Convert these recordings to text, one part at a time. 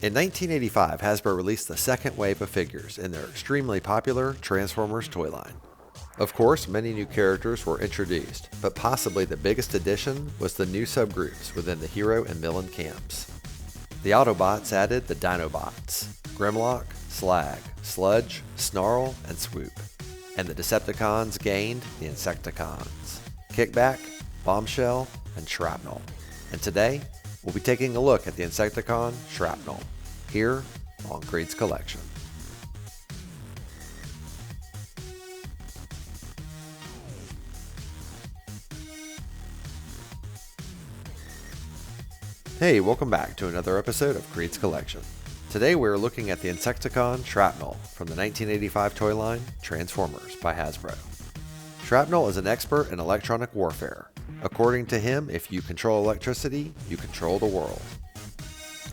In 1985, Hasbro released the second wave of figures in their extremely popular Transformers toy line. Of course, many new characters were introduced, but possibly the biggest addition was the new subgroups within the hero and villain camps. The Autobots added the Dinobots, Grimlock, Slag, Sludge, Snarl, and Swoop. And the Decepticons gained the Insecticons, Kickback, Bombshell, and Shrapnel. And today, we'll be taking a look at the Insecticon Shrapnel, here on KREED'S Collection. Hey, welcome back to another episode of KREED'S Collection. Today we're looking at the Insecticon Shrapnel from the 1985 toy line Transformers by Hasbro. Shrapnel is an expert in electronic warfare. According to him, if you control electricity, you control the world.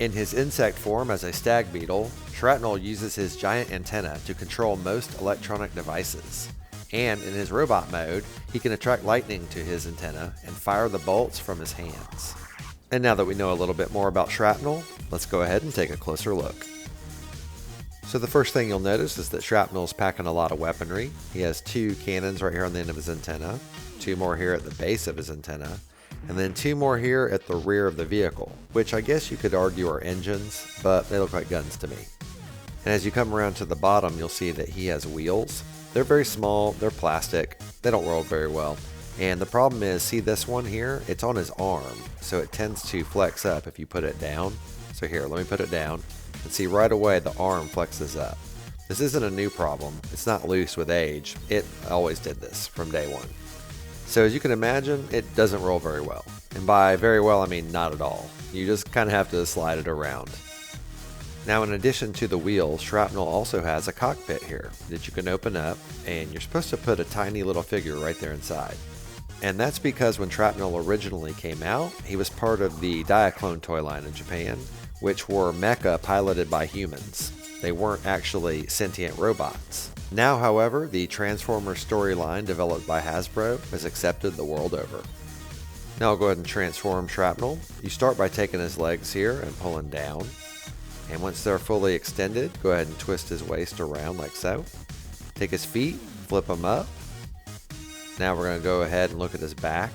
In his insect form as a stag beetle, Shrapnel uses his giant antenna to control most electronic devices. And in his robot mode, he can attract lightning to his antenna and fire the bolts from his hands. And now that we know a little bit more about Shrapnel, let's go ahead and take a closer look. So the first thing you'll notice is that Shrapnel's packing a lot of weaponry. He has 2 cannons right here on the end of his antenna, 2 more here at the base of his antenna, and then 2 more here at the rear of the vehicle, which I guess you could argue are engines, but they look like guns to me. And as you come around to the bottom, you'll see that he has wheels. They're very small, they're plastic, they don't roll very well. And the problem is, see this one here? It's on his arm, so it tends to flex up if you put it down. So here, let me put it down, and see right away the arm flexes up. This isn't a new problem. It's not loose with age. It always did this from day one. So as you can imagine, it doesn't roll very well. And by very well, I mean not at all. You just kind of have to slide it around. Now, in addition to the wheels, Shrapnel also has a cockpit here that you can open up, and you're supposed to put a tiny little figure right there inside. And that's because when Shrapnel originally came out, he was part of the Diaclone toy line in Japan, which were mecha piloted by humans. They weren't actually sentient robots. Now, however, the Transformers storyline developed by Hasbro is accepted the world over. Now I'll go ahead and transform Shrapnel. You start by taking his legs here and pulling down. And once they're fully extended, go ahead and twist his waist around like so. Take his feet, flip them up. Now we're going to go ahead and look at his back.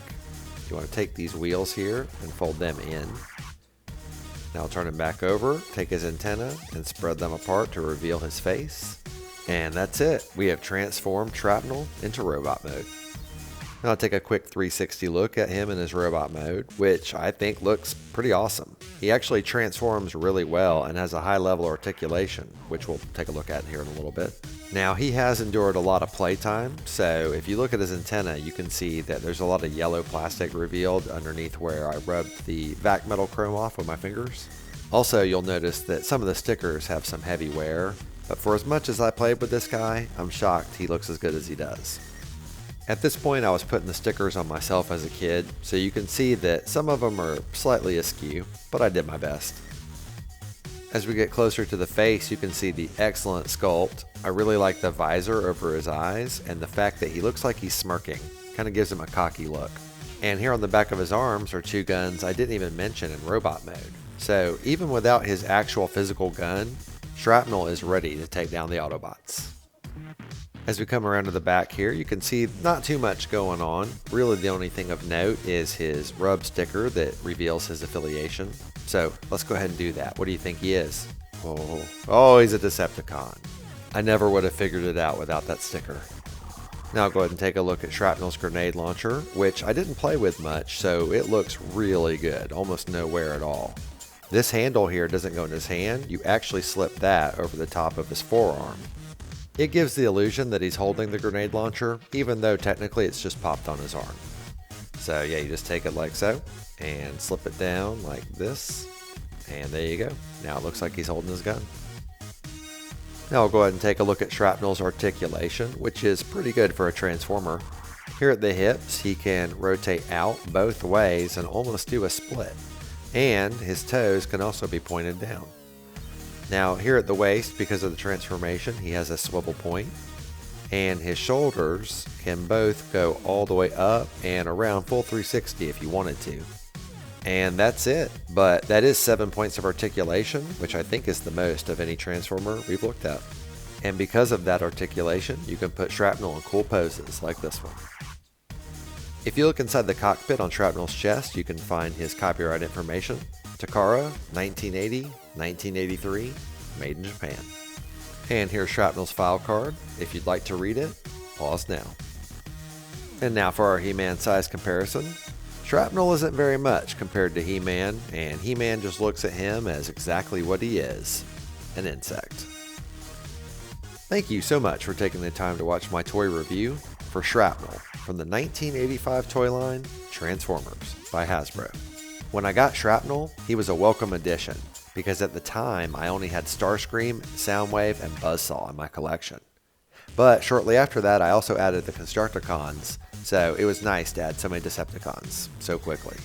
You want to take these wheels here and fold them in. Now turn him back over, take his antenna and spread them apart to reveal his face. And that's it. We have transformed Shrapnel into robot mode. Now I'll take a quick 360 look at him in his robot mode, which I think looks pretty awesome. He actually transforms really well and has a high level articulation, which we'll take a look at here in a little bit. Now he has endured a lot of playtime, so if you look at his antenna, you can see that there's a lot of yellow plastic revealed underneath where I rubbed the vac metal chrome off with my fingers. Also, you'll notice that some of the stickers have some heavy wear, but for as much as I played with this guy, I'm shocked he looks as good as he does. At this point, I was putting the stickers on myself as a kid, so you can see that some of them are slightly askew, but I did my best. As we get closer to the face, you can see the excellent sculpt. I really like the visor over his eyes, and the fact that he looks like he's smirking. Kind of gives him a cocky look. And here on the back of his arms are 2 guns I didn't even mention in robot mode. So even without his actual physical gun, Shrapnel is ready to take down the Autobots. As we come around to the back here, you can see not too much going on. Really the only thing of note is his rub sticker that reveals his affiliation. So let's go ahead and do that. What do you think he is? Oh, he's a Decepticon. I never would have figured it out without that sticker. Now I'll go ahead and take a look at Shrapnel's grenade launcher, which I didn't play with much, so it looks really good, almost no wear at all. This handle here doesn't go in his hand. You actually slip that over the top of his forearm. It gives the illusion that he's holding the grenade launcher, even though technically it's just popped on his arm. So yeah, you just take it like so, and slip it down like this, and there you go. Now it looks like he's holding his gun. Now I'll go ahead and take a look at Shrapnel's articulation, which is pretty good for a Transformer. Here at the hips, he can rotate out both ways and almost do a split. And his toes can also be pointed down. Now here at the waist, because of the transformation, he has a swivel point, and his shoulders can both go all the way up and around full 360 if you wanted to. And that's it, but that is 7 points of articulation, which I think is the most of any Transformer we've looked at. And because of that articulation, you can put Shrapnel in cool poses like this one. If you look inside the cockpit on Shrapnel's chest, you can find his copyright information. Takara, 1980, 1983, made in Japan. And here's Shrapnel's file card. If you'd like to read it, pause now. And now for our He-Man size comparison. Shrapnel isn't very much compared to He-Man, and He-Man just looks at him as exactly what he is, an insect. Thank you so much for taking the time to watch my toy review for Shrapnel from the 1985 toy line Transformers by Hasbro. When I got Shrapnel, he was a welcome addition, because at the time I only had Starscream, Soundwave, and Buzzsaw in my collection. But shortly after that I also added the Insecticons, so it was nice to add so many Decepticons so quickly.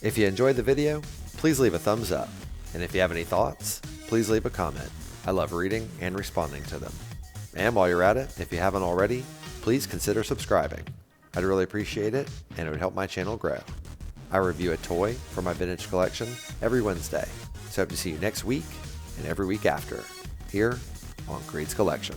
If you enjoyed the video, please leave a thumbs up, and if you have any thoughts, please leave a comment. I love reading and responding to them. And while you're at it, if you haven't already, please consider subscribing. I'd really appreciate it, and it would help my channel grow. I review a toy for my vintage collection every Wednesday, so hope to see you next week and every week after, here on KREED'S Collection.